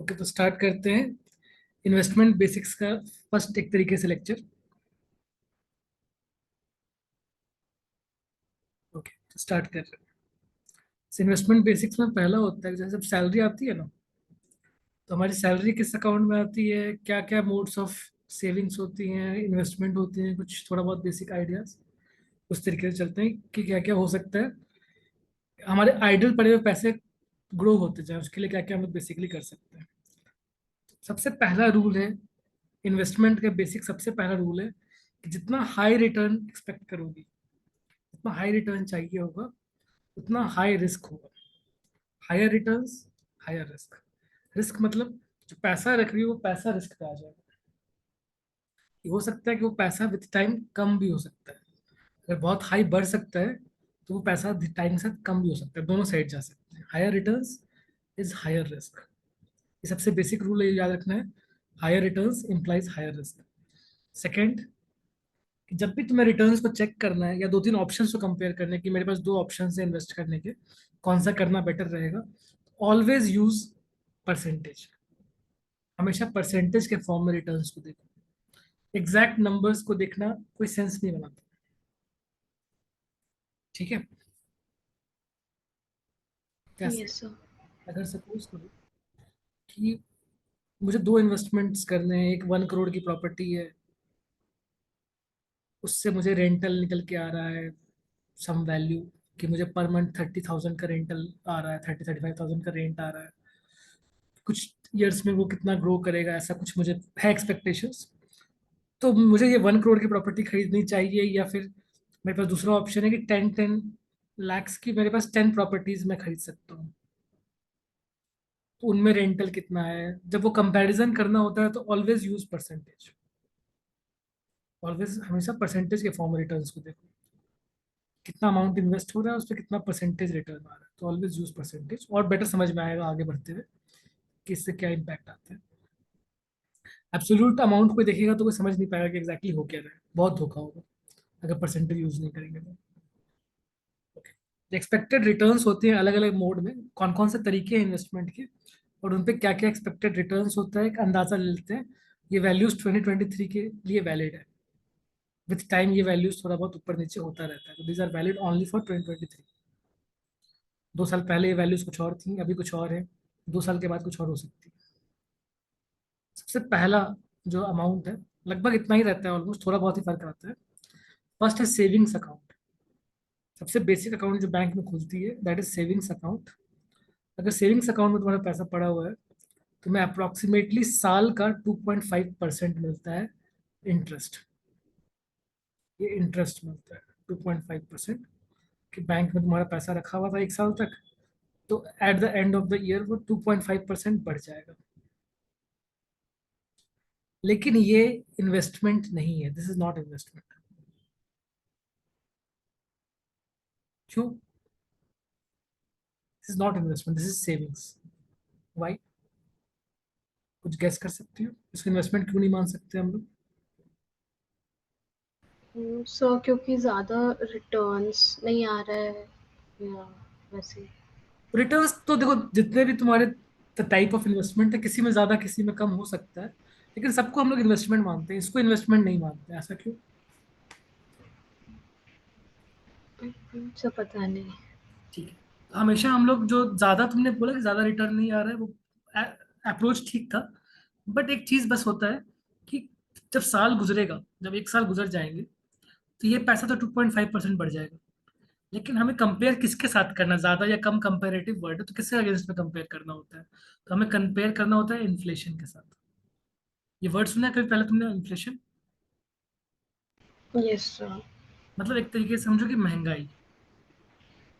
Okay, तो start करते हैं इन्वेस्टमेंट बेसिक्स का फर्स्ट एक तरीके से लेक्चर। ओके, तो स्टार्ट कर रहे हैं। इन्वेस्टमेंट बेसिक्स में पहला होता है, जैसे जब सैलरी आती है ना, तो हमारी सैलरी किस अकाउंट में आती है, क्या क्या मोड्स ऑफ सेविंग्स होती हैं, इन्वेस्टमेंट होती हैं, कुछ थोड़ा बहुत बेसिक आइडियाज उस तरीके से चलते हैं कि क्या क्या हो सकता है। हमारे आइडल पड़े हुए पैसे ग्रो होते जाए, उसके लिए क्या क्या हम लोग बेसिकली कर सकते हैं। सबसे पहला रूल है इन्वेस्टमेंट का, बेसिक सबसे पहला रूल है कि जितना हाई रिटर्न एक्सपेक्ट करोगी, जितना हाई रिटर्न चाहिए होगा, उतना हाई रिस्क होगा। Higher returns, higher risk. Risk मतलब जो पैसा रख रही हो वो पैसा रिस्क पे आ जाएगा। ये हो सकता है कि वो पैसा विद टाइम कम भी हो सकता है। अगर बहुत हाई बढ़ सकता है तो वो पैसा टाइम के साथ कम भी हो सकता है, दोनों साइड जा सकते हैं। Higher returns is higher risk. ये सबसे बेसिक रूल है, याद रखना है। Higher returns implies higher risk. Second, कि जब भी तुम्हें रिटर्न्स को चेक करना है या दो तीन ऑप्शंस को कंपेयर करने की, मेरे पास दो ऑप्शन है इन्वेस्ट करने के, कौन सा करना बेटर रहेगा, ऑलवेज यूज परसेंटेज। हमेशा परसेंटेज के फॉर्म में रिटर्न्स को देखो। एग्जैक्ट नंबर्स को देखना कोई सेंस नहीं बनाता। ठीक है? कैसे? Yes sir. अगर सपोज करो कि मुझे दो इन्वेस्टमेंट्स करने हैं, एक 1 करोड़ की प्रॉपर्टी है, उससे मुझे रेंटल निकल के आ रहा है सम वैल्यू, कि मुझे पर मंथ 30,000 का रेंटल आ रहा है, 35,000 का रेंट आ रहा है। कुछ ईयर्स में वो कितना ग्रो करेगा, ऐसा कुछ मुझे है एक्सपेक्टेशंस। तो मुझे ये 1 करोड़ की प्रॉपर्टी खरीदनी चाहिए, या फिर मेरे पास दूसरा ऑप्शन है कि 10 10 lakhs की मेरे पास 10 प्रॉपर्टीज मैं खरीद सकता हूँ। तो उनमें रेंटल कितना है, जब वो कंपैरिजन करना होता है तो ऑलवेज यूज परसेंटेज। ऑलवेज हमेशा परसेंटेज के फॉर्म में रिटर्न्स को देखो। कितना अमाउंट इन्वेस्ट हो रहा है, उस पर कितना परसेंटेज रिटर्न आ रहा है, तो ऑलवेज यूज परसेंटेज, और बेटर समझ में आएगा आगे बढ़ते हुए कि इससे क्या इम्पैक्ट आता है। एब्सोल्यूट अमाउंट को देखेगा तो कोई समझ नहीं पाएगा कि एग्जैक्टली हो क्या रहा है, बहुत धोखा होगा अगर परसेंटेज यूज नहीं करेंगे तो। एक्सपेक्टेड रिटर्न्स होते हैं अलग अलग मोड में, कौन कौन से तरीके हैं इन्वेस्टमेंट के, और उन पे क्या क्या एक्सपेक्टेड रिटर्न्स होता है, एक अंदाजा ले लेते हैं। ये वैल्यूज 2023 के लिए वैलिड है। विथ टाइम ये वैल्यूज थोड़ा बहुत ऊपर नीचे होता रहता है, तो these are valid only for 2023। 2 साल पहले ये वैल्यूज कुछ और थी, अभी कुछ और है, 2 साल के बाद कुछ और हो सकती है। सबसे पहला जो अमाउंट है, लगभग इतना ही रहता है, ऑलमोस्ट थोड़ा बहुत ही फर्क आता है। फर्स्ट है सेविंग्स अकाउंट। सबसे बेसिक अकाउंट जो बैंक में खुलती है, दैट इज सेविंग्स अकाउंट। अगर सेविंग्स अकाउंट में तुम्हारा पैसा पड़ा हुआ है, तुम्हें अप्रोक्सीमेटली साल का 2.5% मिलता है इंटरेस्ट। ये इंटरेस्ट मिलता है 2.5%, कि बैंक में तुम्हारा पैसा रखा हुआ था 1 साल तक, तो at the end of the year वो 2.5% बढ़ जाएगा। लेकिन ये इन्वेस्टमेंट नहीं है, दिस इज नॉट इन्वेस्टमेंट। क्यों? This is not investment, this is savings. Why? कुछ गैस कर सकती हो इसको इन्वेस्टमेंट क्यों नहीं मान सकते हम लोग? सर क्योंकि ज़्यादा रिटर्न्स नहीं आ रहा है या वैसे। रिटर्न्स तो देखो, जितने भी तुम्हारे टाइप ऑफ इन्वेस्टमेंट है, किसी में ज्यादा किसी में कम हो सकता है, लेकिन सबको हम लोग इन्वेस्टमेंट मानते हैं, इसको इन्वेस्टमेंट नहीं मानते, ऐसा क्यों? सर पता नहीं। ठीक है, तो हमेशा हम लोग जो ज्यादा, तुमने बोला कि ज्यादा रिटर्न नहीं आ रहा है, वो अप्रोच ठीक था। बट एक चीज बस होता है कि जब साल गुजरेगा, जब 1 साल गुजर जाएंगे, तो ये पैसा तो 2.5% बढ़ जाएगा। लेकिन हमें कंपेयर किसके साथ करना, ज्यादा या कम, कंपेरेटिव वर्ड है, तो किसके अगेंस्ट में कंपेयर करना होता है? तो हमें कंपेयर करना होता है इन्फ्लेशन के साथ। ये वर्ड सुना है कभी पहले तुमने, इन्फ्लेशन? Yes sir. मतलब एक तरीके से समझो कि महंगाई,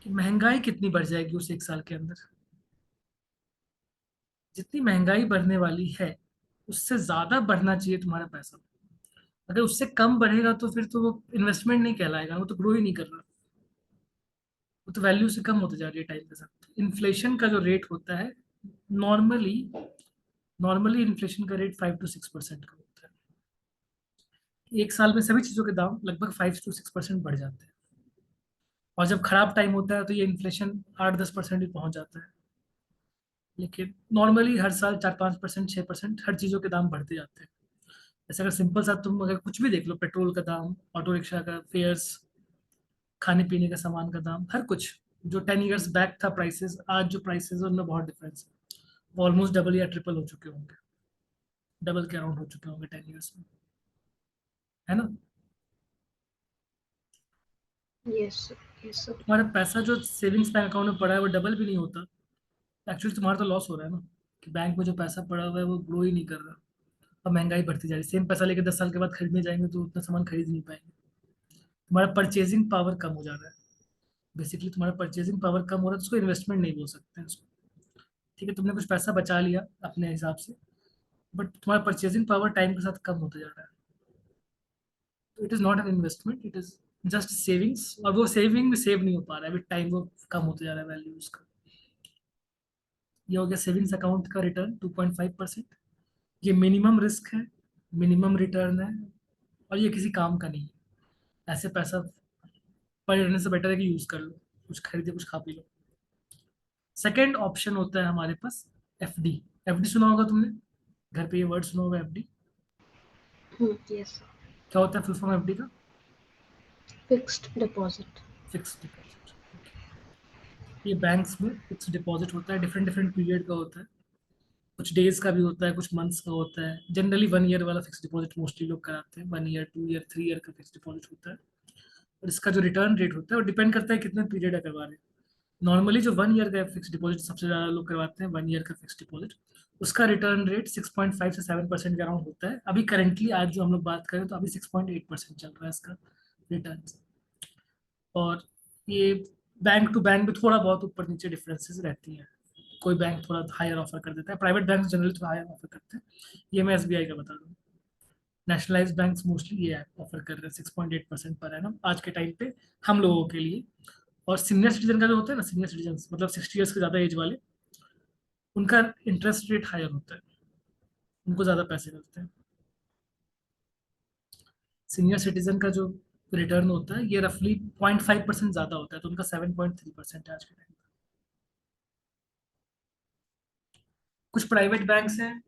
कि महंगाई कितनी बढ़ जाएगी उस 1 साल के अंदर। जितनी महंगाई बढ़ने वाली है, उससे ज्यादा बढ़ना चाहिए तुम्हारा पैसा। अगर उससे कम बढ़ेगा तो फिर तो वो इन्वेस्टमेंट नहीं कहलाएगा, वो तो ग्रो ही नहीं कर रहा, वो तो वैल्यू से कम होते जा रही है टाइम के साथ। इन्फ्लेशन का जो रेट होता है, नॉर्मली नॉर्मली इन्फ्लेशन का रेट 5 to 6% का होता है। 1 साल में सभी चीजों के दाम लगभग 5 to 6% बढ़ जाते हैं। और जब खराब टाइम होता है तो ये इन्फ्लेशन 8-10% भी पहुंच जाता है। लेकिन नॉर्मली हर साल 4-5%, 6% हर चीज़ों के दाम बढ़ते जाते हैं। जैसे अगर सिंपल सा तुम अगर कुछ भी देख लो, पेट्रोल का दाम, ऑटो रिक्शा का फेयर्स, खाने पीने का सामान का दाम, हर कुछ जो 10 ईयर्स बैक था प्राइसेस, आज जो प्राइसेस है उनमें बहुत डिफरेंस है। ऑलमोस्ट डबल या ट्रिपल हो चुके होंगे, डबल के अराउंड हो चुके होंगे 10 ईयर्स में, है ना। Yes sir, yes sir. तुम्हारा पैसा जो सेविंग्स बैंक अकाउंट में पड़ा है वो डबल भी नहीं होता। एक्चुअली तुम्हारा तो लॉस हो रहा है ना, कि बैंक में जो पैसा पड़ा हुआ है वो ग्रो ही नहीं कर रहा। और महंगाई बढ़ती जा रही है, सेम पैसा लेके 10 साल के बाद खरीदने जाएंगे तो उतना सामान खरीद नहीं पाएंगे। तुम्हारा परचेजिंग पावर कम हो जा रहा है। बेसिकली तुम्हारा परचेजिंग पावर कम हो रहा है, तो उसको इन्वेस्टमेंट नहीं बोल सकते हैं उसको। ठीक है, तुमने कुछ पैसा बचा लिया अपने हिसाब से, बट तुम्हारा परचेजिंग पावर टाइम के साथ कम होता जा रहा है। तो it is not an investment, it is just savings, और वो सेविंग में सेव नहीं हो पा रहा है, विद टाइम वो कम होता जा रहा है वैल्यू उसका। ये हो गया सेविंग्स अकाउंट का रिटर्न 2.5%। ये मिनिमम रिस्क है, मिनिमम रिटर्न है, और ये किसी काम का नहीं है। ऐसे पैसा पड़े रहने से बेटर है कि यूज़ कर लो, कुछ खरीदे, कुछ खा पी लो। सेकेंड ऑप्शन होता है हमारे पास एफडी। एफडी सुना होगा तुमने, घर पे ये वर्ड सुना होगा एफडी। Yes sir. क्या होता है फुल फॉर्म एफडी का? Fixed deposit. Fix deposit. ये बैंक्स में फिक्स डिपॉजिट होता है, डिफरेंट डिफरेंट पीरियड का होता है। कुछ डेज का भी होता है, कुछ मंथ्स का होता है। जनरली 1 ईयर वाला फिक्स डिपॉजिट मोस्टली लोग कराते हैं, 1 ईयर, 2 ईयर, 3 ईयर का फिक्स डिपॉजिट होता है। और इसका जो रिटर्न रेट होता है वो डिपेंड करता है कितने पीरियड का करवा रहे हैं। नॉर्मली जो 1 ईयर का फिक्स डिपॉजिट सबसे ज़्यादा लोग करवाते हैं, 1 ईयर का फिक्स डिपॉजिट, उसका रिटर्न रेट 6.5 से 7% के अराउंड होता है। अभी करंटली आज जो हम लोग बात करें तो अभी 6.8% चल रहा है इसका रिटर्न। और ये बैंक टू बैंक में थोड़ा बहुत ऊपर नीचे डिफरेंसेस रहती हैं। कोई बैंक थोड़ा हायर ऑफर कर देता है, प्राइवेट बैंक जनरली थोड़ा हायर ऑफर करते हैं। ये मैं एसबीआई का बता दूँ। नेशनलाइज बैंक मोस्टली ये ऑफर कर रहे हैं 6.8% पर एनम आज के टाइम पे हम लोगों के लिए। और सीनियर सिटीजन का जो होता है ना, सीनियर सिटीजन मतलब 60 ईयर्स के ज़्यादा एज वाले, उनका इंटरेस्ट रेट हायर होता है, उनको ज़्यादा पैसे मिलते हैं। सीनियर सिटीजन का जो रिटर्न होता है ये रफली 0.5% ज़्यादा होता है, तो उनका 7.3% है आज के टाइम पे। कुछ प्राइवेट बैंक्स हैं,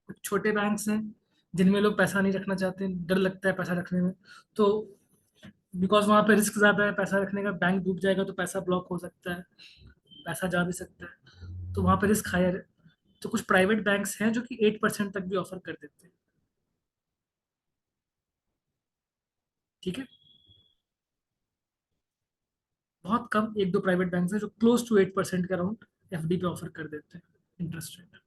कुछ छोटे बैंक्स हैं जिनमें लोग पैसा नहीं रखना चाहते, डर लगता है पैसा रखने में। तो बिकॉज वहाँ पे रिस्क ज़्यादा है पैसा रखने का, बैंक डूब जाएगा तो पैसा ब्लॉक हो सकता है, पैसा जा भी सकता है, तो वहाँ पे रिस्क हायर है। तो कुछ प्राइवेट बैंक्स हैं जो कि 8% तक भी ऑफर कर देते हैं। ठीक है, बहुत कम एक दो प्राइवेट बैंक हैं जो क्लोज टू 8% के अराउंड एफडी पे ऑफर कर देते हैं इंटरेस्ट रेट।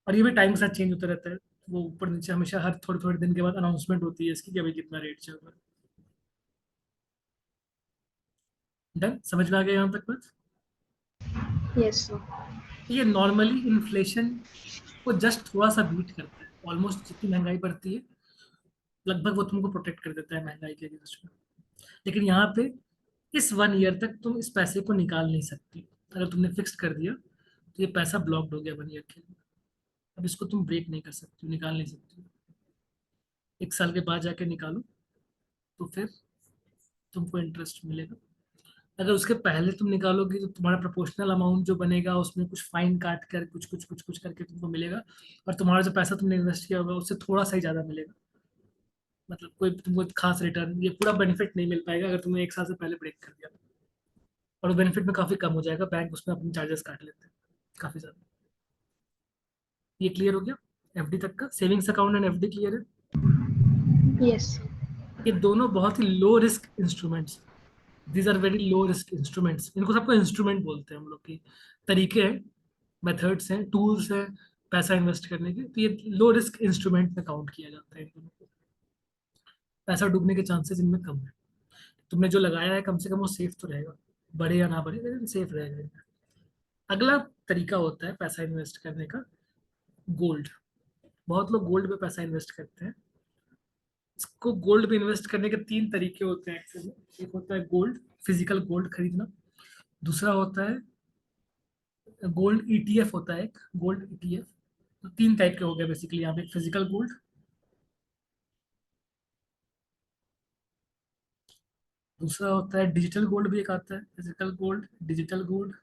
और ये भी टाइम के साथ चेंज होता रहता है, वो ऊपर नीचे हमेशा हर थोड़े थोड़े दिन के बाद अनाउंसमेंट होती है इसकी कि अभी कितना रेट चल रहा है। डन, समझ में आ गया यहाँ तक बात? Yes sir. ये नॉर्मली इन्फ्लेशन को जस्ट थोड़ा सा बीट करता है, ऑलमोस्ट जितनी महंगाई बढ़ती है लगभग वो तुमको प्रोटेक्ट कर देता है महंगाई के अगेंस्ट में। लेकिन यहाँ पे इस 1 ईयर तक तुम इस पैसे को निकाल नहीं सकती। अगर तुमने फिक्स कर दिया तो ये पैसा ब्लॉक्ड हो गया 1 ईयर के लिए। अब इसको तुम ब्रेक नहीं कर सकती, निकाल नहीं सकती। 1 साल के बाद जाके निकालो तो फिर तुमको इंटरेस्ट मिलेगा। अगर उसके पहले तुम निकालोगी तो तुम्हारा प्रोपोर्शनल अमाउंट जो बनेगा उसमें कुछ फाइन काट कर कुछ कुछ कुछ कुछ करके तुमको मिलेगा। और तुम्हारा जो पैसा तुमने इन्वेस्ट किया होगा उससे थोड़ा सा ही ज़्यादा मिलेगा। मतलब कोई तुमको खास रिटर्न, ये पूरा बेनिफिट नहीं मिल पाएगा अगर तुमने 1 साल से पहले ब्रेक कर दिया। और बेनिफिट में काफ़ी कम हो जाएगा, बैंक उसमें अपने चार्जेस काट लेते हैं काफ़ी ज़्यादा। ये क्लियर हो गया? एफडी तक का savings account and FD clear है। Yes sir. ये दोनों बहुत ही low risk instruments, these are very low risk instruments. इनको सबको इंस्ट्रूमेंट बोलते हैं हम लोग की, तरीके हैं, मेथड्स हैं, टूल्स हैं पैसा इन्वेस्ट करने के। तो ये लो रिस्क इंस्ट्रूमेंट में काउंट किया जाता है इन दोनों को। पैसा डूबने के चांसेस इनमें कम है। तुमने जो लगाया है कम से कम वो सेफ तो रहेगा, बढ़े या ना बढ़े लेकिन सेफ रहेगा। अगला तरीका होता है पैसा इन्वेस्ट करने का, गोल्ड। बहुत लोग गोल्ड पे पैसा इन्वेस्ट करते हैं। इसको गोल्ड पे इन्वेस्ट करने के 3 तरीके होते हैं एक्चुअली। एक होता है गोल्ड, फिजिकल गोल्ड खरीदना। दूसरा होता है गोल्ड ईटीएफ होता है, एक गोल्ड ईटीएफ। तो 3 टाइप के हो गए बेसिकली यहाँ पे, फिजिकल गोल्ड, दूसरा होता है डिजिटल गोल्ड, भी एक आता है फिजिकल गोल्ड, डिजिटल गोल्ड,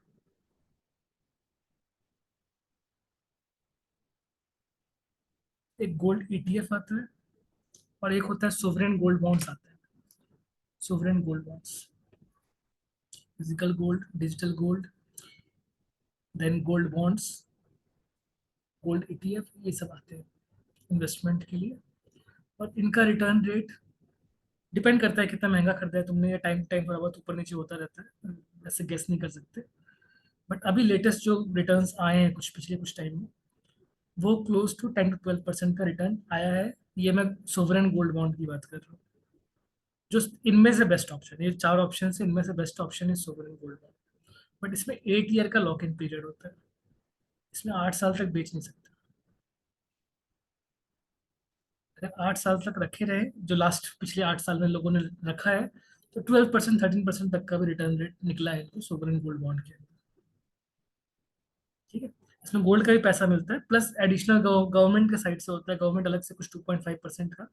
एक गोल्ड ईटीएफ आता है, और एक होता है सोवरेन गोल्ड बॉन्ड्स आता है। Sovereign gold bonds, physical gold, digital gold, then gold bonds, gold ETF, ये सब आते हैं इन्वेस्टमेंट के लिए। और इनका रिटर्न रेट डिपेंड करता है कितना महंगा खरीदा है तुमने, या टाइम टाइम थोड़ा बहुत ऊपर नीचे होता रहता है, वैसे गेस नहीं कर सकते। बट अभी लेटेस्ट जो रिटर्न्स आए हैं कुछ पिछले कुछ टाइम में, वो क्लोज टू 10 to 12% का रिटर्न आया है। ये मैं सोवरेन गोल्ड बॉन्ड की बात कर रहा हूँ। जो इनमें से बेस्ट ऑप्शन, ये चार ऑप्शन से इनमें से बेस्ट ऑप्शन है सोवरेन गोल्ड बॉन्ड। बट इसमें 8 ईयर का लॉक इन पीरियड होता है, इसमें 8 साल तक बेच नहीं सकते। अगर 8 साल तक रखे रहे, जो लास्ट पिछले 8 साल में लोगों ने रखा है, तो 12% 13% तक का भी रिटर्न रेट निकला है तो सोवरेन गोल्ड बॉन्ड के। ठीक है। इसमें गोल्ड का भी पैसा मिलता है, प्लस एडिशनल गवर्नमेंट के साइड से होता है, गवर्नमेंट अलग से कुछ 2.5% का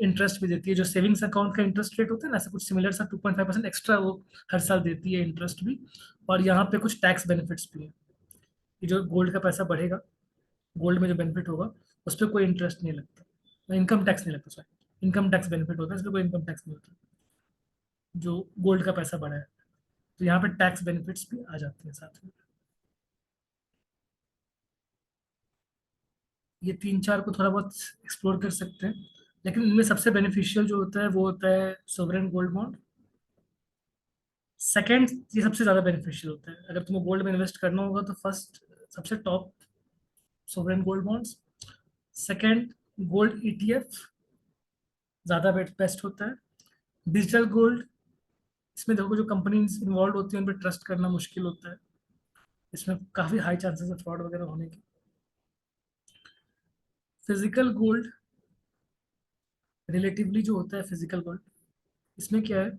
इंटरेस्ट भी देती है। जो सेविंग्स अकाउंट का इंटरेस्ट रेट होता है ना, ऐसा कुछ सिमिलर सा 2.5% एक्स्ट्रा वो हर साल देती है इंटरेस्ट भी। और यहाँ पे कुछ टैक्स बेनिफिट्स भी है कि जो गोल्ड का पैसा बढ़ेगा, गोल्ड में जो बेनिफिट होगा, उस पर कोई इंटरेस्ट नहीं लगता, इनकम टैक्स नहीं लगता, सॉरी, इनकम टैक्स बेनिफिट होता है, इस पर कोई इनकम टैक्स नहीं होता जो गोल्ड का पैसा बढ़ा है। तो यहाँ पे टैक्स बेनिफिट्स भी आ जाते हैं साथ में। ये तीन चार को थोड़ा बहुत एक्सप्लोर कर सकते हैं, लेकिन इनमें सबसे बेनिफिशियल जो होता है वो होता है सोवरेन गोल्ड बॉन्ड। सेकंड, ये सबसे ज़्यादा बेनिफिशियल होता है अगर तुम्हें गोल्ड में इन्वेस्ट करना होगा, तो फर्स्ट सबसे top sovereign gold bonds. Second, gold ETF ज़्यादा बेस्ट होता है। डिजिटल गोल्ड, इसमें देखो जो कंपनीज इन्वॉल्व होती है उन पर ट्रस्ट करना मुश्किल होता है, इसमें काफ़ी हाई चांसेस है फ्रॉड वगैरह होने के। फिजिकल गोल्ड, रिलेटिवली जो होता है फिजिकल गोल्ड, इसमें क्या है,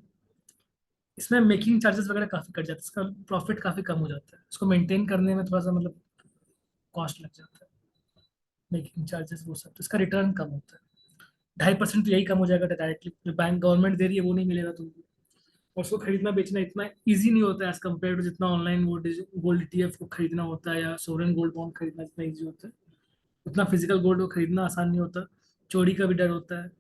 इसमें मेकिंग चार्जेस वगैरह काफ़ी कट जाते हैं, इसका प्रॉफिट काफ़ी कम हो जाता है, इसको मेंटेन करने में थोड़ा सा मतलब कॉस्ट लग जाता है, मेकिंग चार्जेस वो सब, तो इसका रिटर्न कम होता है। 2.5% तो यही कम हो जाएगा डायरेक्टली, जो बैंक गवर्नमेंट दे रही है वो नहीं मिलेगा तुमको। और उसको खरीदना बेचना इतना ईजी नहीं होता है एज कम्पेयर टू जितना ऑनलाइन वो गोल्ड ईटीएफ को खरीदना होता है, या सोवरेन गोल्ड बॉन्ड खरीदना जितना ईजी होता है, उतना फिजिकल गोल्ड को खरीदना आसान नहीं होता। चोरी का भी डर होता है।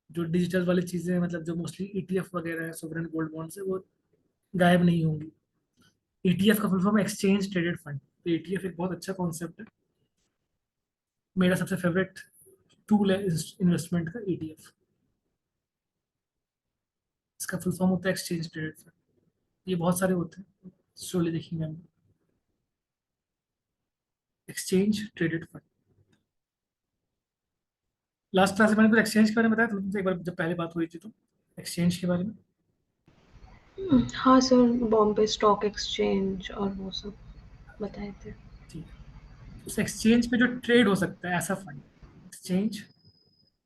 जो डिजिटल वाली चीज़ें हैं, मतलब जो मोस्टली ईटीएफ वगैरह है सोवरेन गोल्ड बॉन्ड से, वो गायब नहीं होंगी। ईटीएफ का full form exchange traded fund, तो ईटीएफ एक बहुत अच्छा कॉन्सेप्ट है, मेरा सबसे फेवरेट टूल है इन्वेस्टमेंट का ईटीएफ। इसका फुल फॉर्म होता है एक्सचेंज ट्रेडेड फंड। ये बहुत सारे होते हैं, स्लोली देखेंगे हम। Exchange traded fund, last class में मैंने कुछ एक्सचेंज के बारे में बताया था तुमसे एक बार जब पहले बात हुई थी, तो एक्सचेंज के बारे में। हाँ सर, बॉम्बे स्टॉक एक्सचेंज और वो सब बताए थे। ठीक है। उस एक्सचेंज पे जो ट्रेड हो सकता है ऐसा फंड, एक्सचेंज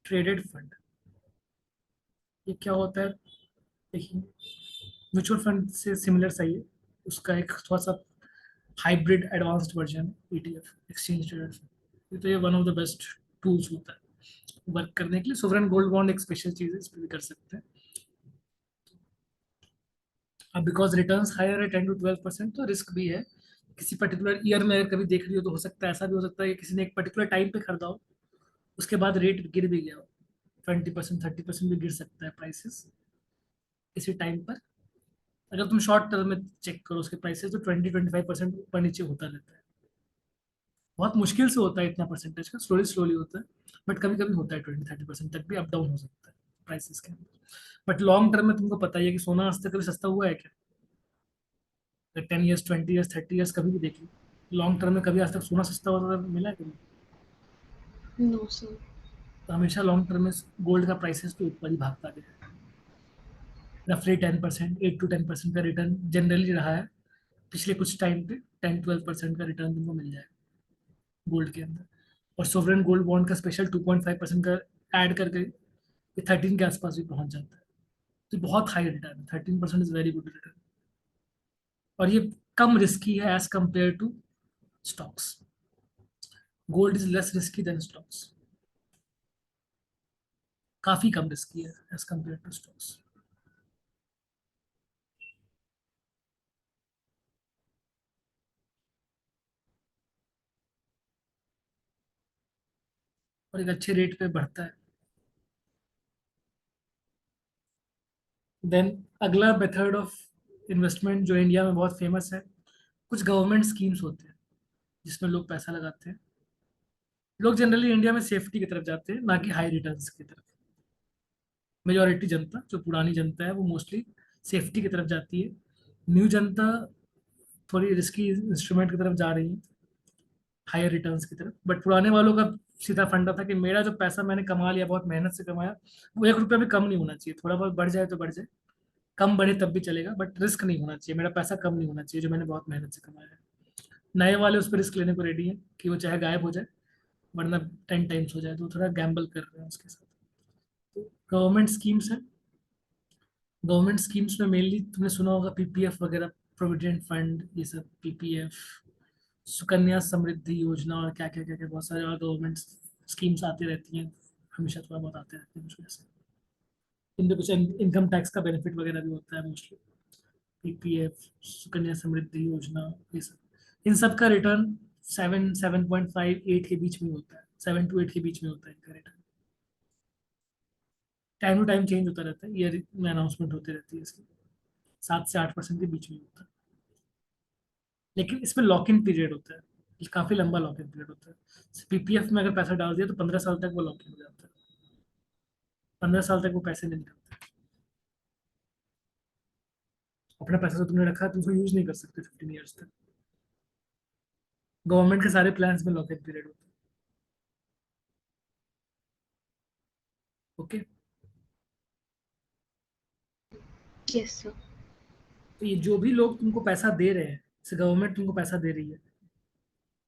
ट्रेडेड फंड, ये क्या होता है देखिए, म्यूचुअल फंड से सिमिलर सही है, उसका एक थोड़ा सा हाइब्रिड एडवांस्ड वर्जन है ईटीएफ, एक्सचेंज ट्रेडेड फंड। तो ये one of the best tools होता है वर्क करने के लिए। सोवरेन गोल्ड बॉन्ड एक स्पेशल चीज़ है, इस पर भी कर सकते हैं। अब बिकॉज रिटर्न्स हायर है 10 to 12%, तो रिस्क भी है। किसी पर्टिकुलर ईयर में अगर कभी देख रही हो तो हो सकता है, ऐसा भी हो सकता है कि किसी ने एक पर्टिकुलर टाइम पे खरीदा हो, उसके बाद रेट गिर भी गया हो, 20% 30% भी गिर सकता है प्राइसेस किसी टाइम पर। अगर तुम शॉर्ट टर्म में चेक करो उसके प्राइसेस, तो 20-25% ऊपर नीचे होता रहता है। बहुत मुश्किल से होता है इतना परसेंटेज का, स्लोली स्लोली होता है, बट कभी कभी होता है 20-30% तक भी अप डाउन हो सकता है प्राइसेस के अंदर। बट लॉन्ग टर्म में तुमको पता ही है कि सोना आज तक कभी सस्ता हुआ है क्या? 10 ईयर्स, 20 ईयर्स, 30 ईयर्स कभी भी देख लो, लॉन्ग टर्म में कभी आज तक सोना सस्ता होता मिला है कभी? No sir. तो हमेशा लॉन्ग टर्म में गोल्ड का प्राइसेस तो ऊपर ही भागता गया है। रफली 10%, 8 to 10% का रिटर्न जनरली रहा है पिछले कुछ टाइम पे। 10-12% का रिटर्न तुमको मिल जाएगा गोल्ड के अंदर। और सोवरेन गोल्ड बॉन्ड का स्पेशल 2.5% का ऐड करके ये 13 के आसपास भी पहुंच जाता है। तो बहुत हाई रिटर्न है, 13% इज वेरी गुड रिटर्न। और ये कम रिस्की है as compare to stocks. Gold is less risky than stocks, काफी कम रिस्की है एज कंपेयर टू स्टॉक्स। और एक अच्छे रेट पे बढ़ता है। देन अगला मेथड ऑफ इन्वेस्टमेंट जो इंडिया में बहुत फेमस है, कुछ गवर्नमेंट स्कीम्स होते हैं जिसमें लोग पैसा लगाते हैं। लोग जनरली इंडिया में सेफ्टी की तरफ जाते हैं, ना कि हाई रिटर्न्स की तरफ। मेजोरिटी जनता, जो पुरानी जनता है, वो मोस्टली सेफ्टी की तरफ जाती है। न्यू जनता थोड़ी रिस्की इंस्ट्रूमेंट की तरफ जा रही है, हायर रिटर्न्स की तरफ। बट पुराने वालों का सीधा फंडा था कि मेरा जो पैसा मैंने कमा लिया, बहुत मेहनत से कमाया, वो 1 रुपया भी कम नहीं होना चाहिए। थोड़ा बहुत बढ़ जाए तो बढ़ जाए, कम बढ़े तब भी चलेगा, बट रिस्क नहीं होना चाहिए। मेरा पैसा कम नहीं होना चाहिए जो मैंने बहुत मेहनत से कमाया है। नए वाले उस पर रिस्क लेने को रेडी है कि वो चाहे गायब हो जाए, वरना 10 टाइम्स हो जाए, तो वो थोड़ा गैम्बल कर रहे हैं उसके साथ। तो गवर्नमेंट स्कीम्स है। गवर्नमेंट स्कीम्स में मेनली तुमने सुना होगा पीपीएफ वगैरह, प्रोविडेंट फंड, ये सब पीपीएफ, सुकन्या समृद्धि योजना, और क्या क्या क्या क्या बहुत सारे और गवर्नमेंट स्कीम्स आती रहती हैं। हमेशा थोड़ा बहुत आते रहते हैं कुछ वैसे। इनमें कुछ इनकम टैक्स का बेनिफिट वगैरह भी होता है मोस्टली। पीपीएफ, सुकन्या समृद्धि योजना, ये सब, इन सब का रिटर्न 7.5 8 के बीच में होता है। 7 to 8 के बीच में होता है इनका रिटर्न। टाइम टू टाइम चेंज होता रहता है, ईयर में अनाउंसमेंट होती रहती है इसकी। 7 से 8% के बीच में होता है। लेकिन इसमें लॉक इन पीरियड होता है, काफी लंबा लॉक इन पीरियड होता है। पीपीएफ में अगर पैसा डाल दिया तो 15 साल तक वो लॉक इन हो जाता है। 15 साल तक वो पैसे नहीं निकलते। अपना पैसा जो तुमने रखा है तुम उसको यूज नहीं कर सकते 15 ईयर्स तक। गवर्नमेंट के सारे प्लान में लॉक इन पीरियड होता है। ओके। Yes sir. तो ये जो भी लोग तुमको पैसा दे रहे हैं, जैसे गवर्नमेंट तुमको पैसा दे रही है,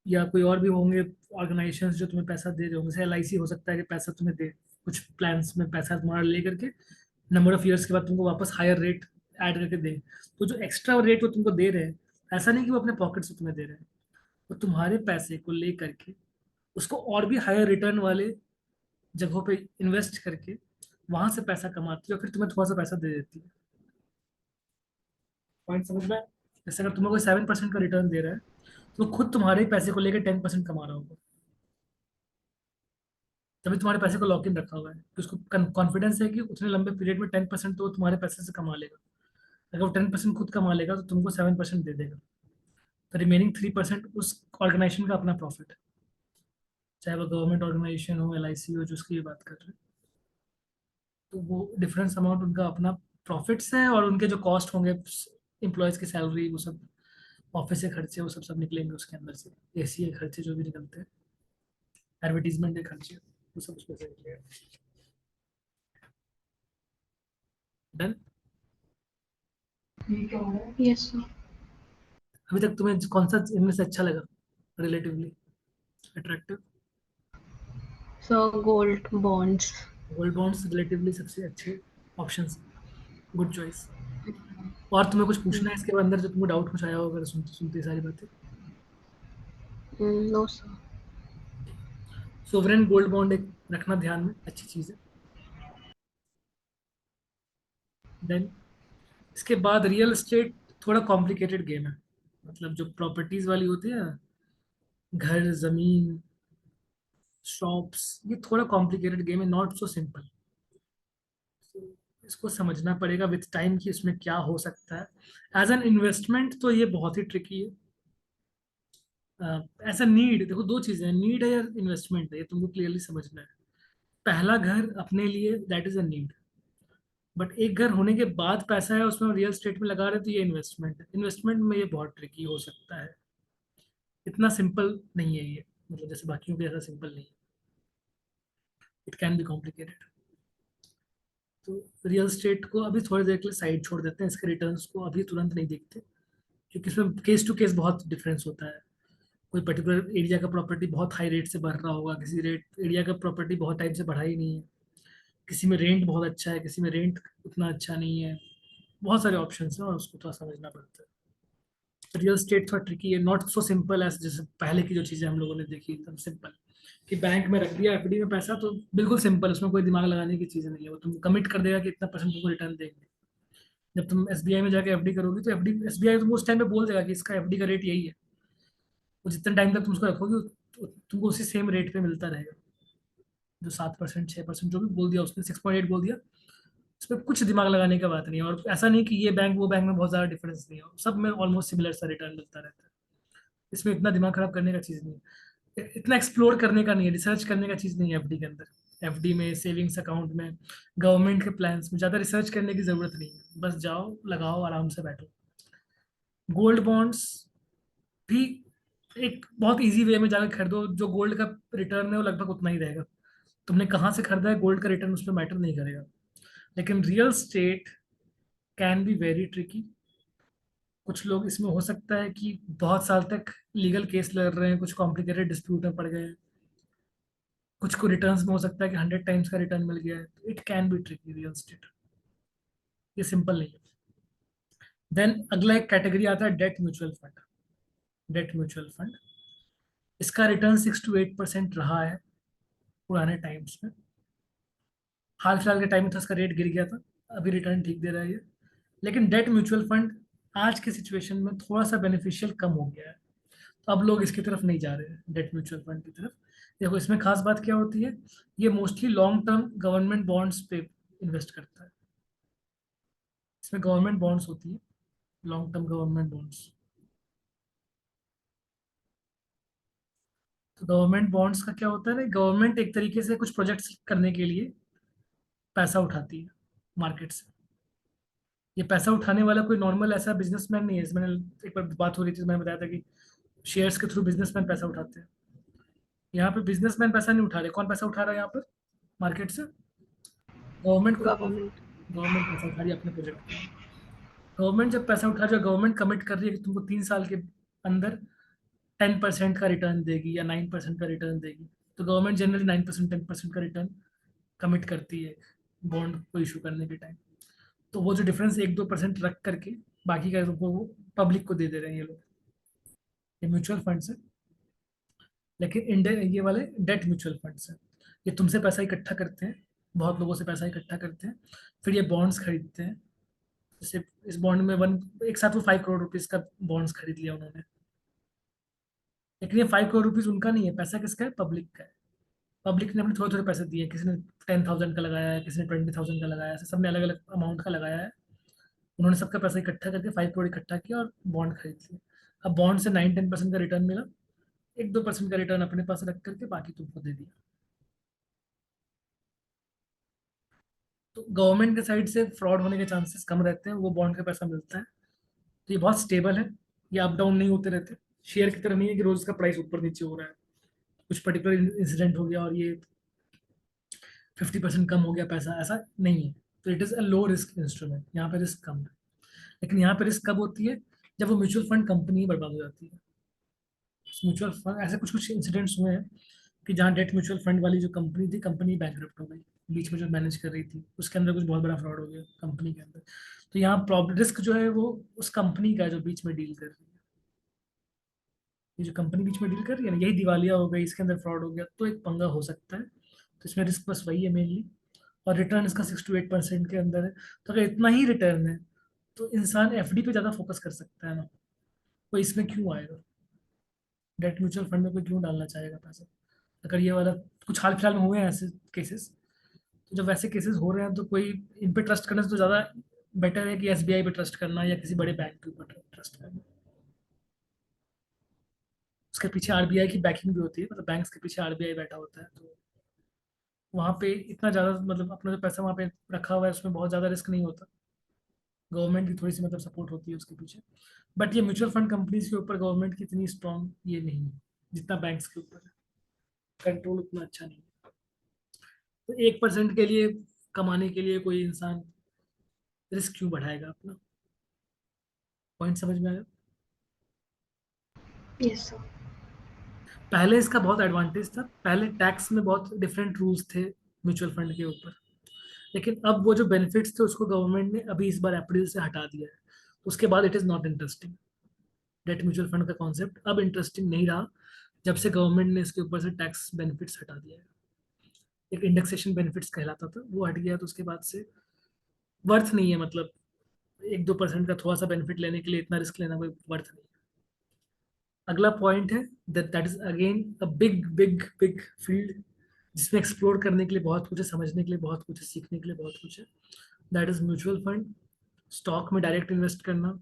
या कोई और भी होंगे ऑर्गेनाइजेशंस जो तुम्हें पैसा दे रहे होंगे, जैसे एलआईसी हो सकता है कि पैसा तुम्हें दे, कुछ प्लान्स में पैसा तुम्हारा ले करके नंबर ऑफ ईयर्स के बाद तुमको वापस हायर रेट ऐड करके दे। तो जो एक्स्ट्रा रेट वो तुमको दे रहे हैं, ऐसा नहीं कि वो अपने पॉकेट से तुम्हें दे रहे हैं, वो तुम्हारे पैसे को ले करके उसको और भी हायर रिटर्न वाले जगहों पे इन्वेस्ट करके वहां से पैसा कमाती है और फिर तुम्हें थोड़ा सा पैसा दे देती है। पॉइंट समझ में आया? जैसे अगर तुम्हें कोई 7% का रिटर्न दे रहा है, तो वो खुद तुम्हारे ही पैसे को लेकर 10% कमा रहा होगा। तभी तुम्हारे पैसे को लॉक इन रखा हुआ है कि उसको कॉन्फिडेंस है कि उतने लंबे पीरियड में 10% तो वो तुम्हारे पैसे से कमा लेगा। अगर वो 10% खुद कमा लेगा तो तुमको 7% दे देगा। तो रिमेनिंग 3% उस ऑर्गेनाइजेशन का अपना प्रॉफिट है, चाहे वो गवर्नमेंट ऑर्गेनाइजेशन हो, एलआईसी हो, जो उसकी ये बात कर रहे हैं। तो वो डिफरेंस अमाउंट उनका अपना प्रॉफिट्स है, और उनके जो कॉस्ट होंगे, एम्प्लॉयज़ की सैलरी, वो सब, ऑफिस के खर्चे, वो सब सब निकलेंगे उसके अंदर से। एसी के खर्चे जो भी निकलते हैं, एडवर्टीजमेंट के खर्चे, वो सब उसमें से निकलेगा। डन। Yes sir. अभी तक तुम्हें कौन सा इनमें से अच्छा लगा, relatively attractive? Sir gold bonds. Gold bonds relatively सबसे अच्छे ऑप्शंस। Good choice. और तुम्हें कुछ पूछना है इसके अंदर जो तुमको डाउट कुछ आया हो अगर सुनते सुनते ये सारी बातें? No sir. Sovereign gold bond एक रखना ध्यान में, अच्छी चीज़ है। देन इसके बाद रियल एस्टेट थोड़ा कॉम्प्लिकेटेड गेम है। मतलब जो प्रॉपर्टीज वाली होती है ना, घर, जमीन, शॉप्स, ये थोड़ा कॉम्प्लिकेटेड गेम है, नॉट सो सिंपल। इसको समझना पड़ेगा विथ टाइम कि इसमें क्या हो सकता है। एज एन इन्वेस्टमेंट तो ये बहुत ही ट्रिकी है। ऐसा नीड, देखो दो चीजें हैं, नीड है या इन्वेस्टमेंट है, ये तुमको क्लियरली समझना है। पहला घर अपने लिए, that is a need. But एक घर होने के बाद पैसा है उसमें रियल स्टेट में लगा रहे तो ये इन्वेस्टमेंट है। इन्वेस्टमेंट में ये बहुत ट्रिकी हो सकता है, इतना सिंपल नहीं है ये। मतलब जैसे बाकियों के जैसा सिंपल नहीं है, इट कैन बी कॉम्प्लिकेटेड। तो रियल स्टेट को अभी थोड़ी देर के लिए साइड छोड़ देते हैं, इसके रिटर्न्स को अभी तुरंत नहीं देखते, क्योंकि इसमें केस टू केस बहुत डिफरेंस होता है। कोई पर्टिकुलर एरिया का प्रॉपर्टी बहुत हाई रेट से बढ़ रहा होगा, किसी रेट एरिया का प्रॉपर्टी बहुत टाइम से बढ़ा ही नहीं है, किसी में रेंट बहुत अच्छा है, किसी में रेंट उतना अच्छा नहीं है। बहुत सारे ऑप्शन हैं और उसको थोड़ा समझना पड़ता है। रियल स्टेट थोड़ा ट्रिकी है, नॉट सो सिंपल एज जैसे पहले की जो चीज़ें हम लोगों ने देखी एकदम सिंपल, कि बैंक में रख दिया एफडी में पैसा तो बिल्कुल सिंपल, उसमें कोई दिमाग लगाने की चीज़ नहीं है। वो तुम कमिट कर देगा कि इतना परसेंट तुमको रिटर्न देंगे। जब तुम एसबीआई में जाके एफडी करोगी तो एफडी, एसबीआई तुमको उस टाइम पे बोल देगा कि इसका एफडी का रेट यही है। वो जितने टाइम तक तुम उसको रखोगे तुमको उसी सेम रेट पे मिलता रहेगा। जो 7%, 6% जो भी बोल दिया उसने, 6.8 बोल दिया, इसमें कुछ दिमाग लगाने का बात नहीं है। और ऐसा नहीं कि ये बैंक वो बैंक में बहुत ज़्यादा डिफरेंस नहीं है, सब में ऑलमोस्ट सिमिलर सा रिटर्न मिलता रहता है। इसमें इतना दिमाग खराब करने का चीज़ नहीं है, इतना एक्सप्लोर करने का नहीं है, रिसर्च करने का चीज़ नहीं है एफडी के अंदर। एफडी में, सेविंग्स अकाउंट में, गवर्नमेंट के प्लान्स में ज़्यादा रिसर्च करने की ज़रूरत नहीं है, बस जाओ लगाओ आराम से बैठो। गोल्ड बॉन्ड्स भी एक बहुत इजी वे में जाकर खरीदो, जो गोल्ड का रिटर्न है वो लगभग उतना ही रहेगा। तुमने कहाँ से खरीदा है, गोल्ड का रिटर्न उस पर मैटर नहीं करेगा। लेकिन real estate can be very tricky. कुछ लोग इसमें हो सकता है कि बहुत साल तक लीगल केस लड़ रहे हैं, कुछ कॉम्प्लिकेटेड डिस्प्यूट में पड़ गए हैं, कुछ को रिटर्न्स में हो सकता है कि 100 टाइम्स का रिटर्न मिल गया है। It can be tricky real estate, ये सिंपल नहीं है। देन अगला एक कैटेगरी आता है debt mutual fund. Debt mutual fund, इसका रिटर्न 6 to 8% रहा है पुराने टाइम्स में। हाल फिलहाल के टाइम में तो इसका रेट गिर गया था, अभी रिटर्न ठीक दे रहा है ये। लेकिन डेट म्यूचुअल फंड आज के सिचुएशन में थोड़ा सा बेनिफिशियल कम हो गया है, तो अब लोग इसकी तरफ नहीं जा रहे हैं, डेट म्यूचुअल फंड की तरफ। देखो इसमें खास बात क्या होती है, ये mostly long term government bonds पे इन्वेस्ट करता है। इसमें गवर्नमेंट बॉन्ड्स होती है, लॉन्ग टर्म गवर्नमेंट बॉन्ड्स। तो गवर्नमेंट बॉन्ड्स का क्या होता है ना, गवर्नमेंट एक तरीके से कुछ प्रोजेक्ट्स करने के लिए पैसा उठाती है मार्केट से। ये पैसा उठाने वाला कोई नॉर्मल ऐसा बिजनेसमैन नहीं है। मैंने एक बार बात हो रही थी, मैंने बताया था कि शेयर्स के थ्रू बिजनेसमैन पैसा उठाते हैं। यहाँ पे बिजनेसमैन पैसा नहीं उठा रहे, कौन पैसा उठा रहा है यहाँ पर मार्केट से? गवर्नमेंट खुद गवर्नमेंट। गवर्नमेंट पैसा उठा रही है अपने प्रोजेक्ट के लिए। गवर्नमेंट जब पैसा उठा रही है, गवर्नमेंट कमिट कर रही है कि तुमको 3 साल के अंदर 10% का रिटर्न देगी या 9% का रिटर्न देगी, तो गवर्नमेंट जनरली 9%, 10% का रिटर्न कमिट करती है बॉन्ड को इशू करने के टाइम। तो वो जो डिफरेंस 1-2% रख करके बाकी का वो पब्लिक को दे दे रहे हैं ये लोग, ये म्यूचुअल फंड्स है। लेकिन इंडिया ये वाले डेट म्यूचुअल फंड्स हैं, ये तुमसे पैसा इकट्ठा करते हैं, बहुत लोगों से पैसा इकट्ठा करते हैं, फिर ये बॉन्ड्स खरीदते हैं। जैसे इस बॉन्ड में वन एक साथ वो 5 करोड़ रुपीज का बॉन्ड्स खरीद लिया उन्होंने। लेकिन ये 5 करोड़ रुपीज उनका नहीं है, पैसा किसका है, पब्लिक का है। पब्लिक ने अपने थोड़े थोड़े पैसे दिए, किसी ने 10,000 का लगाया है, किसी ने 20,000 का लगाया है, ऐसे सबने अलग अलग अमाउंट का लगाया है। उन्होंने सबका पैसा इकट्ठा करके 5 करोड़ इकट्ठा किया और बॉन्ड खरीद लिया। अब बॉन्ड से 9-10% का रिटर्न मिला, 1-2% का रिटर्न अपने पास रख करके बाकी तुमको दे दिया। तो गवर्नमेंट के साइड से फ्रॉड होने के चांसेस कम रहते हैं, वो बॉन्ड का पैसा मिलता है। तो ये बहुत स्टेबल है, ये अप डाउन नहीं होते रहते। शेयर की तरह नहीं है कि रोज का प्राइस ऊपर नीचे हो रहा है, कुछ पर्टिकुलर इंसिडेंट हो गया और ये 50% कम हो गया पैसा, ऐसा नहीं है। तो it is a low risk instrument, यहाँ पे रिस्क कम है। लेकिन यहाँ पे रिस्क कब होती है, जब वो म्यूचुअल फंड कंपनी बर्बाद हो जाती है। म्यूचुअल फंड ऐसे कुछ कुछ इंसिडेंट्स हुए हैं कि जहाँ डेट म्यूचुअल फंड वाली जो कंपनी थी, कंपनी बैंकरप्ट हो गई, बीच में जो मैनेज कर रही थी उसके अंदर कुछ बहुत बड़ा फ्रॉड हो गया कंपनी के अंदर। तो यहाँ प्रॉब्लम रिस्क जो है वो उस कंपनी का जो बीच में डील कर रही है, ये जो कंपनी बीच में डील कर रही है ना, यही दिवालिया हो गई, इसके अंदर फ्रॉड हो गया, तो एक पंगा हो सकता है। तो इसमें रिस्क बस वही है मेनली। और रिटर्न इसका 6 to 8% के अंदर है। तो अगर इतना ही रिटर्न है तो इंसान एफडी पे ज़्यादा फोकस कर सकता है ना, कोई इसमें क्यों आएगा, डेट म्यूचुअल फंड में कोई क्यों डालना चाहेगा पैसा? अगर ये वाला कुछ हाल फिलहाल में हुए हैं ऐसे केसेस, तो जब वैसे केसेस हो रहे हैं तो कोई इन पे ट्रस्ट करने से तो ज़्यादा बेटर है कि एसबीआई पे ट्रस्ट करना या किसी बड़े बैंक के ऊपर ट्रस्ट करना। उसके पीछे आरबीआई की बैकिंग भी होती है, मतलब बैंक्स के पीछे आरबीआई बैठा होता है, तो वहाँ पे इतना ज़्यादा मतलब अपना जो पैसा वहाँ पे रखा हुआ है उसमें बहुत ज़्यादा रिस्क नहीं होता। गवर्नमेंट की थोड़ी सी मतलब सपोर्ट होती है उसके पीछे। बट ये म्यूचुअल फंड कंपनीज के ऊपर गवर्नमेंट की इतनी स्ट्रांग ये नहीं है जितना बैंक्स के ऊपर है, कंट्रोल उतना अच्छा नहीं है। तो 1% के लिए कमाने के लिए कोई इंसान रिस्क क्यों बढ़ाएगा अपना? पॉइंट समझ में आया? Yes sir. पहले इसका बहुत एडवांटेज था, पहले टैक्स में बहुत डिफरेंट रूल्स थे म्यूचुअल फंड के ऊपर। लेकिन अब वो जो बेनिफिट्स थे उसको गवर्नमेंट ने अभी इस बार अप्रैल से हटा दिया है, उसके बाद it is not interesting. Debt mutual fund का कॉन्सेप्ट अब इंटरेस्टिंग नहीं रहा, जब से गवर्नमेंट ने इसके ऊपर से टैक्स बेनिफिट्स हटा दिया है। एक इंडेक्सेशन बेनिफिट्स कहलाता था, वो हट गया, तो उसके बाद से वर्थ नहीं है, मतलब 1-2% का थोड़ा सा बेनिफिट लेने के लिए इतना रिस्क लेना कोई वर्थ नहीं है। अगला पॉइंट है that is again a big big big field, जिसमें एक्सप्लोर करने के लिए बहुत कुछ है, समझने के लिए बहुत कुछ है, सीखने के लिए बहुत कुछ है। That is mutual fund. Stock में डायरेक्ट इन्वेस्ट करना।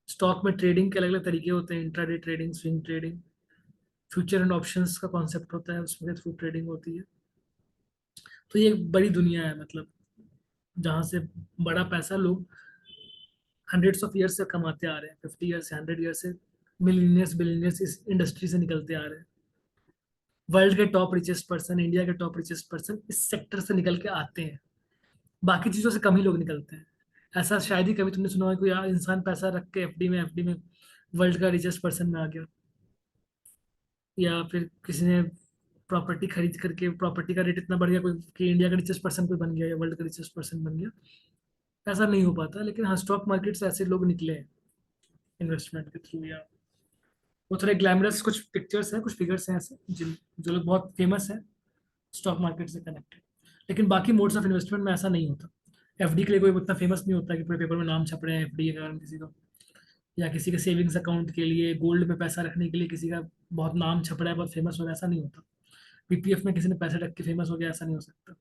स्टॉक में ट्रेडिंग के अलग अलग तरीके होते हैं, intraday trading, swing trading. Future and options का कॉन्सेप्ट होता है, उसमें थ्रू ट्रेडिंग होती है। तो ये एक बड़ी दुनिया है, मतलब जहाँ से बड़ा पैसा लोग हंड्रेड्स ऑफ ईयर से कमाते आ रहे हैं, 50 ईयर से, 100 ईयर से। मिलीनियर्स बिलीनियर्स इस इंडस्ट्री से निकलते आ रहे हैं। वर्ल्ड के टॉप रिचेस्ट पर्सन, इंडिया के टॉप रिचेस्ट पर्सन इस सेक्टर से निकल के आते हैं। बाकी चीजों से कम ही लोग निकलते हैं। ऐसा शायद ही कभी तुमने सुना हो कोई इंसान पैसा रख के एफडी में वर्ल्ड का रिचेस्ट पर्सन में आ गया, या फिर किसी ने प्रॉपर्टी खरीद करके प्रॉपर्टी का रेट इतना बढ़ गया कोई कि इंडिया का रिचेस्ट पर्सन कोई बन गया या वर्ल्ड का रिचेस्ट पर्सन बन गया। ऐसा नहीं हो पाता, लेकिन हाँ, स्टॉक मार्केट से ऐसे लोग निकले हैं इन्वेस्टमेंट के थ्रू। या वो थोड़े ग्लैमरस कुछ पिक्चर्स हैं, कुछ फिगर्स हैं ऐसे जिन जो लोग बहुत फेमस हैं स्टॉक मार्केट से कनेक्टेड। लेकिन बाकी मोड्स ऑफ इन्वेस्टमेंट में ऐसा नहीं होता। एफडी के लिए कोई उतना फेमस नहीं होता कि पूरे पेपर में नाम छप रहे हैं एफडी के कारण किसी का, या किसी के सेविंग्स अकाउंट के लिए, गोल्ड में पैसा रखने के लिए किसी का बहुत नाम छप रहा है, बहुत फेमस हो रहा है, ऐसा नहीं होता। पीपीएफ में किसी ने पैसे रख के फेमस हो गया, ऐसा नहीं हो सकता।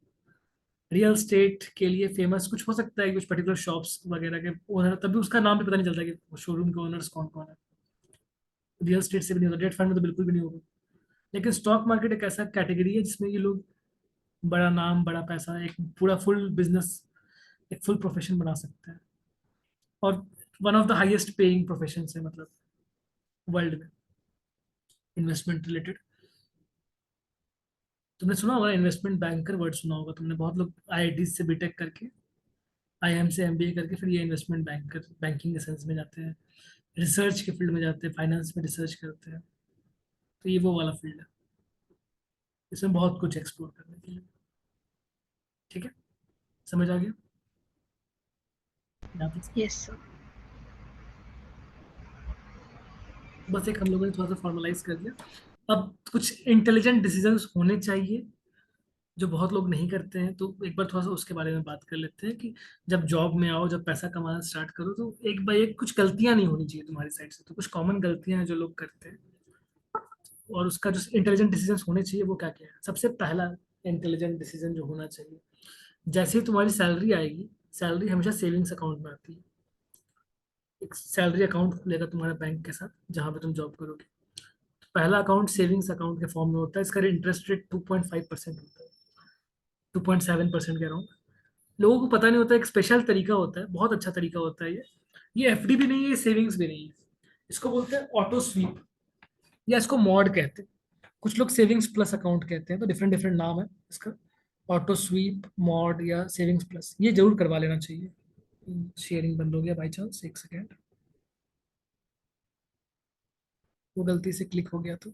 रियल स्टेट के लिए फेमस कुछ हो सकता है, कुछ पर्टिकुलर शॉप्स वगैरह के ओनर, तभी उसका नाम भी पता नहीं चलता कि शोरूम के ओनर्स कौन कौन है। रियल स्टेट से भी नहीं होता, डेट फंड में तो बिल्कुल भी नहीं होगा। लेकिन स्टॉक मार्केट एक ऐसा कैटेगरी है जिसमें ये लोग बड़ा नाम, बड़ा पैसा, एक पूरा फुल बिजनेस, एक फुल प्रोफेशन बना सकते हैं। और one of the highest paying profession है, मतलब वर्ल्ड में, इन्वेस्टमेंट रिलेटेड। तुमने सुना होगा इन्वेस्टमेंट बैंकर वर्ड सुना होगा तुमने, बहुत लोग आईआईटी से बीटेक करके, आईआईएम से एमबीए करके फिर ये इन्वेस्टमेंट बैंकर, बैंकिंग के सेंस में जाते हैं, रिसर्च के फील्ड में जाते हैं, फाइनेंस में रिसर्च करते हैं। तो ये वो वाला फील्ड है, इसमें बहुत कुछ एक्सप्लोर करने के लिए। ठीक है, समझ आ गया यहाँ तक? Yes sir. बस एक हम लोगों ने थोड़ा सा फॉर्मलाइज कर दिया। अब कुछ इंटेलिजेंट डिसीजंस होने चाहिए जो बहुत लोग नहीं करते हैं, तो एक बार थोड़ा सा उसके बारे में बात कर लेते हैं कि जब जॉब में आओ, जब पैसा कमाना स्टार्ट करो, तो एक बार एक कुछ गलतियां नहीं होनी चाहिए तुम्हारी साइड से। तो कुछ कॉमन गलतियां हैं जो लोग करते हैं, और उसका जो इंटेलिजेंट डिसीजन होने चाहिए वो क्या क्या है। सबसे पहला इंटेलिजेंट डिसीजन जो होना चाहिए, जैसे ही तुम्हारी सैलरी आएगी, सैलरी हमेशा सेविंग्स अकाउंट में आती है। एक सैलरी अकाउंट खुलेगा तुम्हारा बैंक के साथ जहां पे तुम जॉब करोगे। तो पहला अकाउंट सेविंग्स अकाउंट के फॉर्म में होता है, इसका इंटरेस्ट रेट 2.5% होता है, 2.7% के अराउंड। लोगों को पता नहीं होता, एक स्पेशल तरीका होता है, बहुत अच्छा तरीका होता है ये एफडी भी नहीं है, ये सेविंग्स भी नहीं है। इसको बोलते हैं ऑटो स्वीप, या इसको मॉड कहते हैं। कुछ लोग सेविंग्स प्लस अकाउंट कहते हैं, तो डिफरेंट डिफरेंट नाम है इसका। ऑटो स्वीप, मॉड या सेविंग्स प्लस, ये जरूर करवा लेना चाहिए। शेयरिंग बंद हो गया बाई चांस, एक सेकेंड, वो गलती से क्लिक हो गया तो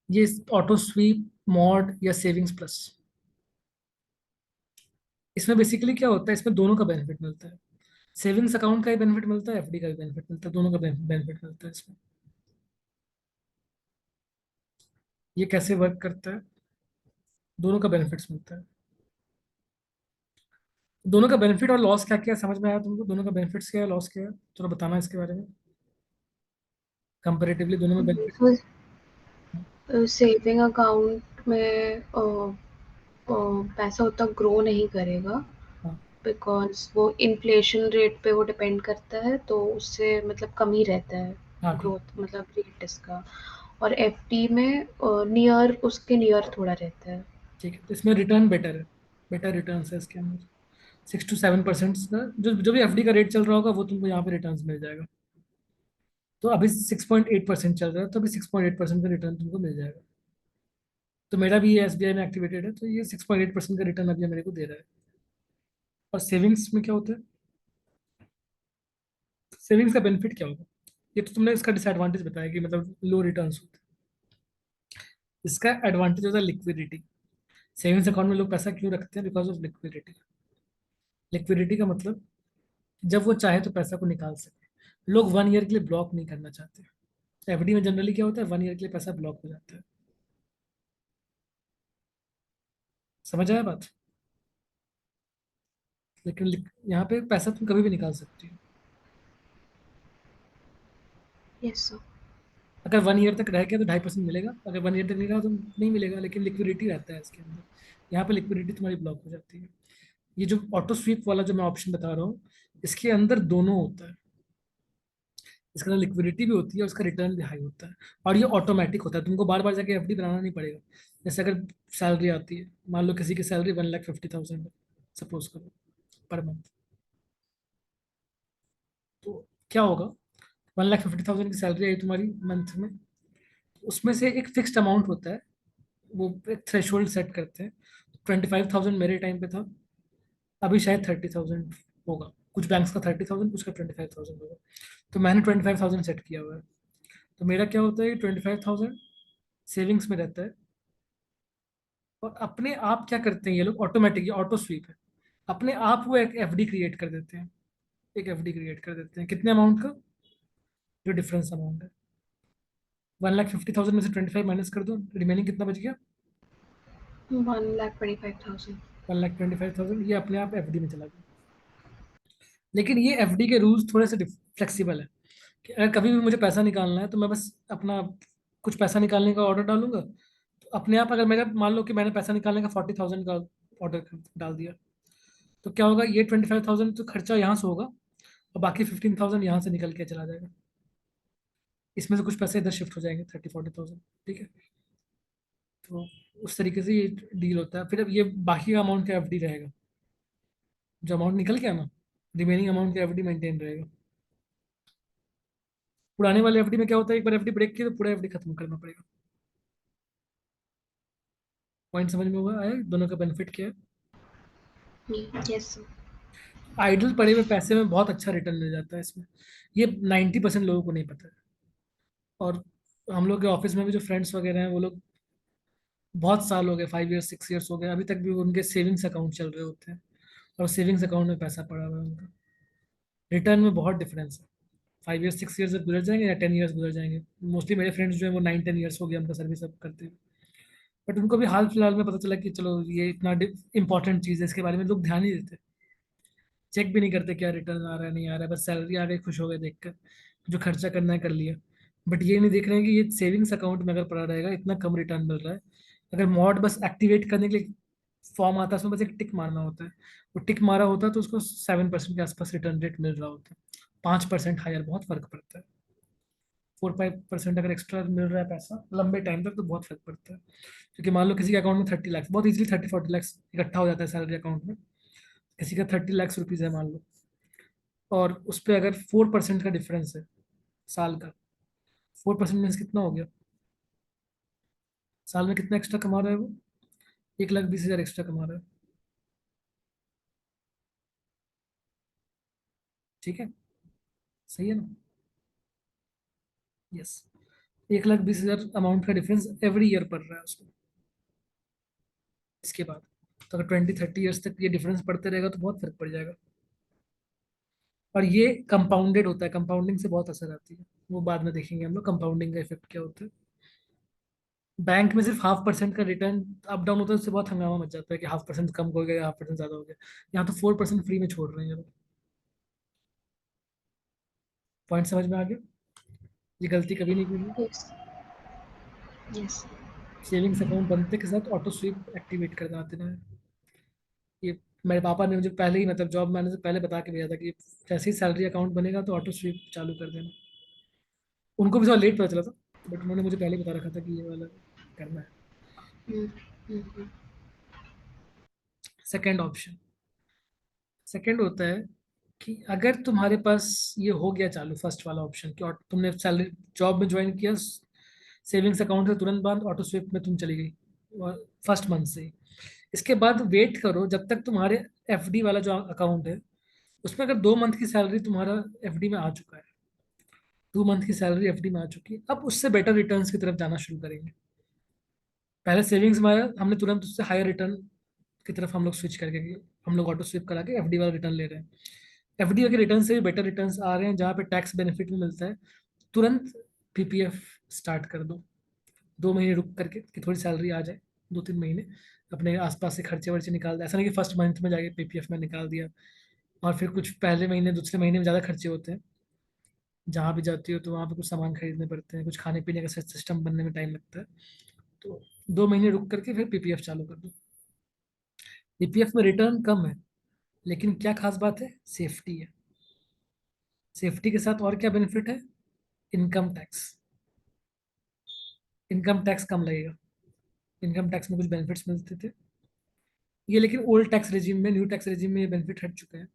ये ऑटो स्वीप, मॉड या सेविंग्स प्लस, इसमें बेसिकली क्या होता है, इसमें दोनों का बेनिफिट मिलता है। सेविंग्स अकाउंट का भी बेनिफिट मिलता है, एफडी का भी बेनिफिट मिलता है, दोनों का बेनिफिट मिलता है इसमें। ये कैसे वर्क करता है, दोनों का बेनिफिट्स मिलता है। दोनों का बेनिफिट और लॉस क्या क्या है, समझ में आया तुमको? दोनों का बेनिफिट्स क्या है, लॉस क्या है, थोड़ा बताना इसके बारे में। कंपेरेटिवली दोनों में बेनिफिट। सेविंग अकाउंट में पैसा उतना ग्रो नहीं करेगा, हाँ बिकॉज़ वो इन्फ्लेशन रेट पे वो डिपेंड करता है, तो उससे मतलब कम ही रहता है हाँ ठीक। ग्रोथ, मतलब रेट इसका। और एफडी में नियर, उसके नियर थोड़ा रहता है। ठीक है, तो इसमें रिटर्न बेटर है, बेटर रिटर्न है इसके अंदर। 6 to 7% का जो जो भी एफडी का रेट चल रहा होगा वो तुमको यहाँ पे रिटर्न मिल जाएगा। तो अभी 6.8% चल रहा है, तो अभी 6.8% का रिटर्न तुमको मिल जाएगा। तो मेरा भी ये एसबीआई में एक्टिवेटेड है, तो ये 6.8% का रिटर्न अभी मेरे को दे रहा है। और सेविंग्स में क्या होता है, सेविंग्स का बेनिफिट क्या होगा, ये तो तुमने इसका डिसएडवांटेज बताया कि मतलब लो रिटर्न्स होते हैं। इसका एडवांटेज होता है लिक्विडिटी। सेविंग्स अकाउंट में लोग पैसा क्यों रखते हैं? Because of liquidity. लिक्विडिटी का मतलब जब वो चाहे तो पैसा को निकाल सके। लोग 1 ईयर के लिए ब्लॉक नहीं करना चाहते। एफडी में जनरली क्या होता है, 1 ईयर के लिए पैसा ब्लॉक हो जाता है। समझ आया बात? लेकिन यहाँ पे पैसा तुम कभी भी निकाल सकती हो। Yes sir. अगर 1 ईयर तक रह गया तो 2.5% मिलेगा, अगर 1 ईयर तक नहीं रहा तो नहीं मिलेगा, लेकिन लिक्विडिटी रहता है इसके अंदर। यहाँ पे लिक्विडिटी तुम्हारी ब्लॉक हो जाती है। ये जो ऑटो स्वीप वाला जो मैं ऑप्शन बता रहा हूँ, इसके अंदर दोनों होता है। इसके अंदर लिक्विडिटी भी होती है और इसका रिटर्न भी हाई होता है। और ये ऑटोमेटिक होता है, तुमको बार बार जाके एफडी बनाना नहीं पड़ेगा। जैसे अगर सैलरी आती है, मान लो किसी की सैलरी 1,50,000 है, सपोज करो, पर मंथ। तो क्या होगा, 1,50,000 की सैलरी आई तुम्हारी मंथ में, उसमें से एक फिक्स्ड अमाउंट होता है, वो एक थ्रेशोल्ड सेट करते हैं। 25,000 मेरे टाइम पे था, अभी शायद 30,000 होगा। कुछ बैंक्स का 30,000, कुछ का 25,000 होगा। तो मैंने 25,000 सेट किया हुआ है। तो मेरा क्या होता है, 25,000 सेविंग्स में रहता है। और अपने आप क्या करते हैं ये लोग, ऑटोमेटिक, ये ऑटो स्वीप है, अपने आप वो एक एफडी क्रिएट कर देते हैं। एक एफडी क्रिएट कर देते हैं, कितने अमाउंट का, जो डिफरेंस अमाउंट है। 1,50,000 में से 25 माइनस कर दो, रिमेनिंग कितना बच गया, 1,25,000। 1,25,000। ये अपने आप एफडी में चला गया। लेकिन ये एफडी के रूल्स थोड़े से फ्लेक्सिबल है, कि अगर कभी भी मुझे पैसा निकालना है तो मैं बस अपना कुछ पैसा निकालने का ऑर्डर डालूंगा, तो अपने आप, अगर मेरा मान लो कि मैंने पैसा निकालने का 40,000 का ऑर्डर डाल दिया, तो क्या होगा, ये 25,000 तो खर्चा यहाँ से होगा, और बाकी 15,000 यहाँ से निकल के चला जाएगा। इसमें से कुछ पैसे इधर शिफ्ट हो जाएंगे, 30-40,000। ठीक है। तो उस तरीके से ये डील होता है। फिर अब ये बाकी का अमाउंट का एफडी रहेगा, जो अमाउंट निकल गया ना, रिमेनिंग अमाउंट का एफडी मेंटेन रहेगा। पुराने वाले एफडी में क्या होता है, एक बार एफडी ब्रेक किया तो पूरा एफडी खत्म करना पड़ेगा। पॉइंट समझ में हुआ, आया दोनों का बेनिफिट क्या है। Yes sir. आइडल पड़े हुए पैसे में बहुत अच्छा रिटर्न मिल जाता है इसमें। ये 90% लोगों को नहीं पता है। और हम लोग के ऑफिस में भी जो फ्रेंड्स वगैरह हैं, वो लोग बहुत साल हो गए, 5 ईयर्स 6 ईयर्स हो गए, अभी तक भी उनके सेविंग्स अकाउंट चल रहे होते हैं, और सेविंग्स अकाउंट में पैसा पड़ा हुआ है उनका। रिटर्न में बहुत डिफरेंस है। 5 ईयर्स 6 ईयर्स जब गुजर जाएंगे या 10 ईयर्स गुजर जाएंगे, मोस्टली मेरे फ्रेंड्स जो है वो 9-10 ईयर्स हो गए उनका सर्विस अब करते हैं। बट उनको भी हाल फिलहाल में पता चला कि चलो ये इतना इंपॉर्टेंट चीज़ है, इसके बारे में लोग ध्यान नहीं देते, चेक भी नहीं करते क्या रिटर्न आ रहा है नहीं आ रहा है, बस सैलरी आ गई खुश हो गए देखकर, जो खर्चा करना है कर लिया। बट ये नहीं देख रहे हैं कि ये सेविंग्स अकाउंट में अगर पड़ा रहेगा इतना कम रिटर्न मिल रहा है। अगर मॉड बस एक्टिवेट करने के लिए फॉर्म आता है, उसमें बस एक टिक मारना होता है, वो टिक मारा होता है तो उसको 7% के आसपास रिटर्न रेट मिल रहा होता है। 5% हायर, बहुत फर्क पड़ता है। 4-5% अगर एक्स्ट्रा मिल रहा है पैसा लंबे टाइम तक, तो बहुत फर्क पड़ता है। क्योंकि मान लो किसी के अकाउंट में 30 लाख, बहुत इजीली 30-40 लाख इकट्ठा हो जाता है सैलरी अकाउंट में। किसी का 30 लाख रुपीज है मान लो, और उस पर अगर 4% का डिफरेंस है साल का, 4% मीन्स कितना हो गया, साल में कितना एक्स्ट्रा कमा रहा है वो, 1,20,000 एक्स्ट्रा कमा रहा है। ठीक है, सही है ना। यस, 1,20,000 अमाउंट का डिफरेंस एवरी ईयर पड़ रहा है उसको। इसके बाद तो अगर 20-30 ईयर्स तक ये डिफरेंस पड़ते रहेगा तो बहुत फर्क पड़ जाएगा। और ये कंपाउंडेड होता है, कंपाउंडिंग से बहुत असर आती है, वो बाद में देखेंगे हम लोग कंपाउंडिंग का इफेक्ट क्या होता है। बैंक में सिर्फ 0.5% का रिटर्न अप डाउन होता है, उससे बहुत हंगामा मच जाता है कि 0.5% कम हो गया, 0.5% ज्यादा हो गया। यहाँ तो 4% फ्री में छोड़ रहे हैं ये लोग। पॉइंट समझ में आ गया, ये गलती कभी नहीं करनी। यस। यस। सेविंग्स अकाउंट बनते के साथ ऑटो स्वीप एक्टिवेट कर देना है। ये मेरे पापा ने मुझे पहले ही, मतलब जॉब में आने से पहले बता के भेजा था कि जैसे ही सैलरी अकाउंट बनेगा तो ऑटो स्वीप चालू कर देना। उनको भी थोड़ा लेट पता चला था, बट उन्होंने मुझे पहले ही बता रखा था कि ये वाला करना है। हम्म, हम्म। सेकेंड ऑप्शन, सेकेंड होता है कि अगर तुम्हारे पास ये हो गया चालू, फर्स्ट वाला ऑप्शन कि, और तुमने सैलरी जॉब में ज्वाइन किया, सेविंग्स अकाउंट से तुरंत बाद ऑटो स्विप में तुम चली गई फर्स्ट मंथ से ही। इसके बाद वेट करो जब तक तुम्हारे एफडी वाला जो अकाउंट है, उसमें अगर 2 मंथ की सैलरी तुम्हारा एफडी में आ चुका है, 2 मंथ की सैलरी एफडी में आ चुकी है, अब उससे बेटर रिटर्न्स की तरफ जाना शुरू करेंगे। पहले सेविंग्स में आया, हमने तुरंत उससे हायर रिटर्न की तरफ हम लोग स्विच करके, हम लोग ऑटो स्विप करा के एफडी वाला रिटर्न ले रहे हैं। एफडी के रिटर्न से भी बेटर रिटर्न्स आ रहे हैं, जहाँ पे टैक्स बेनिफिट भी मिलता है। तुरंत पीपीएफ स्टार्ट कर दो, 2 महीने रुक करके कि थोड़ी सैलरी आ जाए, 2-3 महीने अपने आसपास से खर्चे वर्चे निकाल दे। ऐसा नहीं कि फर्स्ट मंथ में जाके पीपीएफ में निकाल दिया, और फिर कुछ पहले महीने दूसरे महीने में ज़्यादा खर्चे होते हैं, जहाँ भी जाती हो तो वहाँ पे कुछ सामान खरीदने पड़ते हैं, कुछ खाने पीने का सिस्टम बनने में टाइम लगता है। तो 2 महीने रुक करके फिर पीपीएफ चालू कर दो। पीपीएफ में रिटर्न कम है, लेकिन क्या खास बात है, सेफ्टी है। सेफ्टी के साथ और क्या बेनिफिट है, इनकम टैक्स। इनकम टैक्स कम लगेगा। इनकम टैक्स में कुछ बेनिफिट्स मिलते थे, ये लेकिन ओल्ड टैक्स रेजिम में, न्यू टैक्स रेजिम में ये बेनिफिट हट चुके हैं।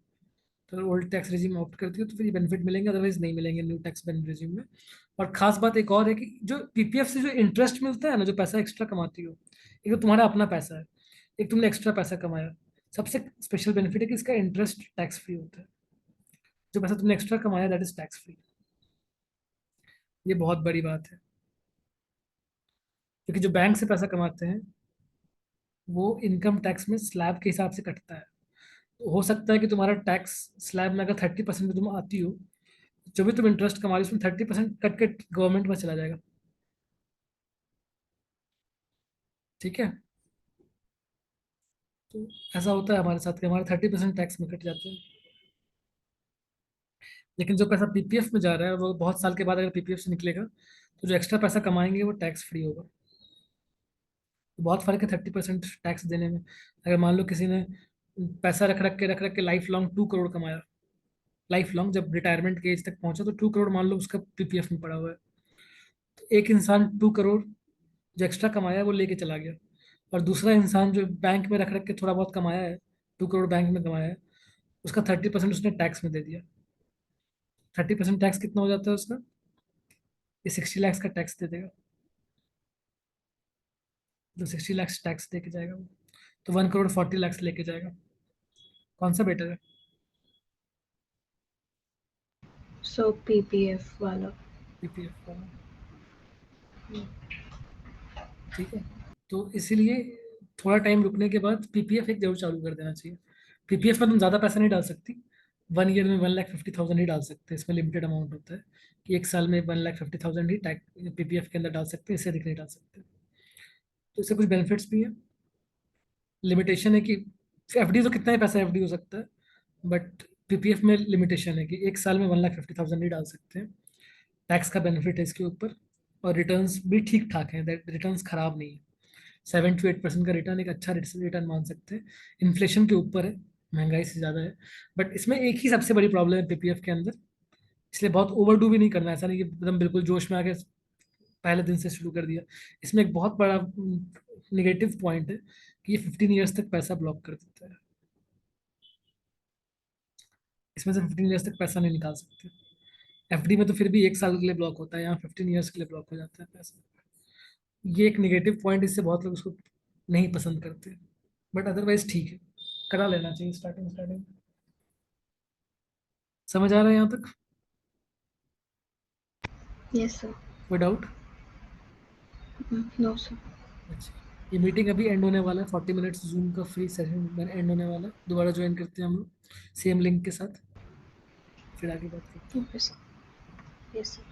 तो अगर ओल्ड टैक्स रेजिम में ऑप्ट करती हो तो फिर ये बेनिफिट मिलेंगे, अदरवाइज नहीं मिलेंगे न्यू टैक्स रेजिम में। और खास बात एक और है कि जो पीपीएफ से जो इंटरेस्ट मिलता है ना, जो पैसा एक्स्ट्रा कमाती हो, एक तो तुम्हारा अपना पैसा है, एक तुमने एक्स्ट्रा पैसा कमाया, सबसे स्पेशल बेनिफिट है कि इसका इंटरेस्ट टैक्स फ्री होता है। जो पैसा तुमने एक्स्ट्रा कमाया दैट इज टैक्स फ्री। ये बहुत बड़ी बात है, क्योंकि जो बैंक से पैसा कमाते हैं वो इनकम टैक्स में स्लैब के हिसाब से कटता है। तो हो सकता है कि तुम्हारा टैक्स स्लैब में अगर 30% में तुम आती हो, जो भी तुम इंटरेस्ट कमा रही हो उसमें 30% कट के गवर्नमेंट में चला जाएगा। ठीक है। तो ऐसा होता है हमारे साथ कि हमारा 30% टैक्स में कट जाता है। लेकिन जो पैसा पीपीएफ में जा रहा है वो बहुत साल के बाद अगर पीपीएफ से निकलेगा, तो जो एक्स्ट्रा पैसा कमाएंगे वो टैक्स फ्री होगा। तो बहुत फर्क है 30% टैक्स देने में। अगर मान लो किसी ने पैसा रख रख के लाइफ लॉन्ग 2 करोड़ कमाया, लाइफ लॉन्ग जब रिटायरमेंट के एज तक पहुंचा तो 2 करोड़ मान लो उसका पीपीएफ में पड़ा हुआ है। तो एक इंसान 2 करोड़ जो एक्स्ट्रा कमाया वो लेके चला गया, और दूसरा इंसान जो बैंक में रख रख के थोड़ा बहुत कमाया है, 2 करोड़ बैंक में कमाया है, उसका 30% उसने टैक्स में दे दिया। 30% टैक्स कितना हो जाता है उसका, ये 60 लाख का टैक्स दे देगा। तो 60 लाख टैक्स दे के जाएगा वो। तो 1 करोड़ 40 लाख लेके जाएगा। कौन सा बेटर है। सो पीपीएफ वाला। पीपीएफ वाला। ठीक है। तो इसीलिए थोड़ा टाइम रुकने के बाद पीपीएफ एक जरूर चालू कर देना चाहिए। पीपीएफ में तुम ज्यादा पैसा नहीं डाल सकती, 1 ईयर में 1,50,000 ही डाल सकते हैं। इसमें लिमिटेड अमाउंट होता है कि एक साल में 1,50,000 ही टैक्स पीपीएफ के अंदर डाल सकते हैं, इससे अधिक नहीं डाल सकते। तो इससे कुछ बेनिफिट्स भी हैं। लिमिटेशन है कि एफडी तो कितना ही पैसा एफडी हो सकता है, बट पीपीएफ में लिमिटेशन है कि एक साल में 1,50,000 नहीं डाल सकते हैं। टैक्स का बेनिफिट है इसके ऊपर। और रिटर्न्स भी ठीक ठाक हैं, रिटर्न्स खराब नहीं है। 7 to 8% का रिटर्न एक अच्छा रिटर्न मान सकते हैं। इन्फ्लेशन के ऊपर है, महंगाई से ज़्यादा है। बट इसमें एक ही सबसे बड़ी प्रॉब्लम है पीपीएफ के अंदर, इसलिए बहुत ओवरडू भी नहीं करना, ऐसा नहीं कि एकदम बिल्कुल जोश में आके पहले दिन से शुरू कर दिया। इसमें एक बहुत बड़ा निगेटिव पॉइंट है कि ये 15 ईयर्स तक पैसा ब्लॉक कर देता है। इसमें से 15 ईयर्स तक पैसा नहीं निकाल सकते। एफडी में तो फिर भी एक साल के लिए ब्लॉक होता है, यहाँ 15 ईयर्स के लिए ब्लॉक हो जाता है पैसा। ये एक निगेटिव पॉइंट, इससे बहुत लोग उसको नहीं पसंद करते। बट अदरवाइज ठीक है, करा लेना चाहिए स्टार्टिंग स्टार्टिंग। समझ आ रहा है यहाँ तक। Yes sir. कोई डाउट। No sir. अच्छा, ये मीटिंग अभी एंड होने वाला है, 40 मिनट्स जूम का फ्री सेशन एंड होने वाला है। दोबारा ज्वाइन करते हैं हम लोग सेम लिंक के साथ, फिर आगे बात करते हैं। Okay sir. Yes sir.